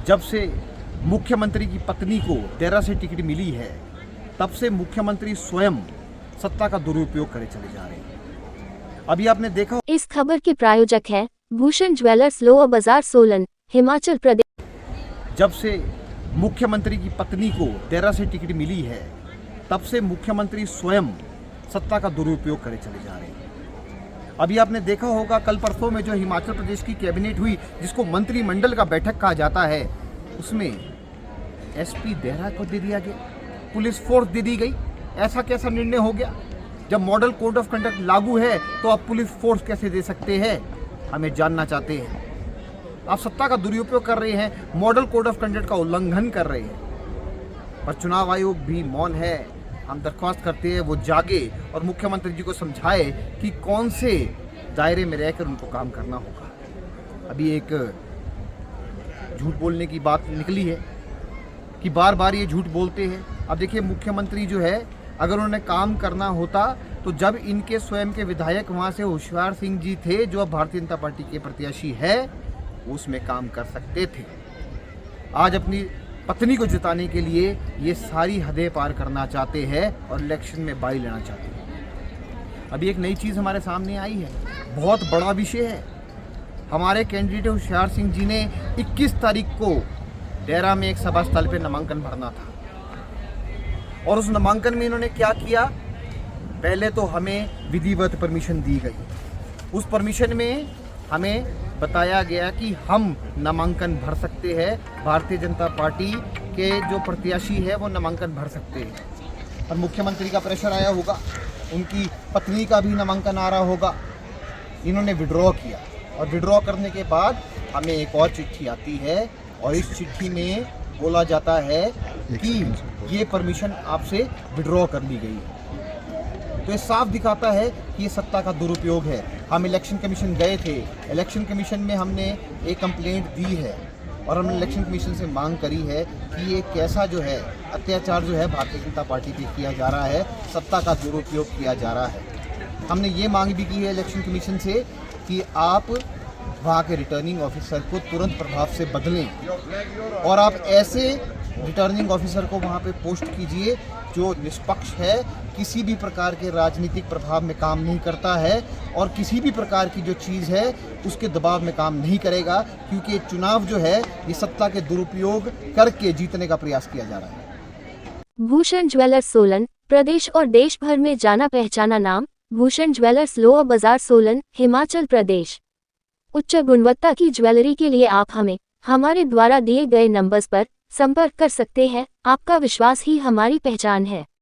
जब से मुख्यमंत्री की पत्नी को डेरा से टिकट मिली है, तब से मुख्यमंत्री स्वयं सत्ता का दुरुपयोग करे चले जा रहे हैं। अभी आपने देखा, इस खबर के प्रायोजक हैं भूषण ज्वेलर्स, लोअर बाजार, सोलन, हिमाचल प्रदेश। जब से मुख्यमंत्री की पत्नी को डेरा से टिकट मिली है, तब से मुख्यमंत्री स्वयं सत्ता का दुरुपयोग करे चले जा रहे हैं। अभी आपने देखा होगा, कल परसों में जो हिमाचल प्रदेश की कैबिनेट हुई, जिसको मंत्रिमंडल का बैठक कहा जाता है, उसमें एसपी देहरा को दे दिया गया, पुलिस फोर्स दे दी गई। ऐसा कैसा निर्णय हो गया? जब मॉडल कोड ऑफ कंडक्ट लागू है तो आप पुलिस फोर्स कैसे दे सकते हैं? हमें जानना चाहते हैं। आप सत्ता का दुरुपयोग कर रहे हैं, मॉडल कोड ऑफ कंडक्ट का उल्लंघन कर रहे हैं। पर चुनाव आयोग भी मौन है। हम दरख्वास्त करते हैं वो जागे और मुख्यमंत्री जी को समझाए कि कौन से दायरे में रहकर उनको काम करना होगा। अभी एक झूठ बोलने की बात निकली है कि बार बार ये झूठ बोलते हैं। अब देखिए, मुख्यमंत्री जो है, अगर उन्होंने काम करना होता तो जब इनके स्वयं के विधायक वहाँ से होशियार सिंह जी थे, जो अब भारतीय जनता पार्टी के प्रत्याशी है, उसमें काम कर सकते थे। आज अपनी पत्नी को जिताने के लिए ये सारी हदें पार करना चाहते हैं और इलेक्शन में बाई लेना चाहते हैं। अभी एक नई चीज़ हमारे सामने आई है, बहुत बड़ा विषय है। हमारे कैंडिडेट होशियार सिंह जी ने 21 तारीख को डेरा में एक सभा स्थल पर नामांकन भरना था, और उस नामांकन में इन्होंने क्या किया? पहले तो हमें विधिवत परमिशन दी गई। उस परमिशन में हमें बताया गया कि हम नामांकन भर सकते हैं, भारतीय जनता पार्टी के जो प्रत्याशी है वो नामांकन भर सकते हैं। और मुख्यमंत्री का प्रेशर आया होगा, उनकी पत्नी का भी नामांकन आ रहा होगा। इन्होंने विड्रॉ किया, और विड्रॉ करने के बाद हमें एक और चिट्ठी आती है, और इस चिट्ठी में बोला जाता है कि ये परमिशन आपसे विड्रॉ कर ली गई है। तो ये साफ दिखाता है कि ये सत्ता का दुरुपयोग है। हम इलेक्शन कमीशन गए थे, इलेक्शन कमीशन में हमने एक कंप्लेंट दी है, और हमने इलेक्शन कमीशन से मांग करी है कि ये कैसा जो है अत्याचार जो है भारतीय जनता पार्टी पे किया जा रहा है, सत्ता का दुरुपयोग किया जा रहा है। हमने ये मांग भी की है इलेक्शन कमीशन से कि आप वहाँ के रिटर्निंग ऑफिसर को तुरंत प्रभाव से बदलें, और आप ऐसे रिटर्निंग ऑफिसर को वहाँ पे पोस्ट कीजिए जो निष्पक्ष है, किसी भी प्रकार के राजनीतिक प्रभाव में काम नहीं करता है, और किसी भी प्रकार की जो चीज़ है उसके दबाव में काम नहीं करेगा, क्योंकि ये चुनाव जो है ये सत्ता के दुरुपयोग करके जीतने का प्रयास किया जा रहा है। भूषण ज्वेलर्स, सोलन, प्रदेश और देश भर में जाना पहचाना नाम भूषण ज्वेलर्स, लोअर बाजार, सोलन, हिमाचल प्रदेश। उच्च गुणवत्ता की ज्वेलरी के लिए आप हमें हमारे द्वारा दिए गए नंबर्स पर संपर्क कर सकते हैं। आपका विश्वास ही हमारी पहचान है।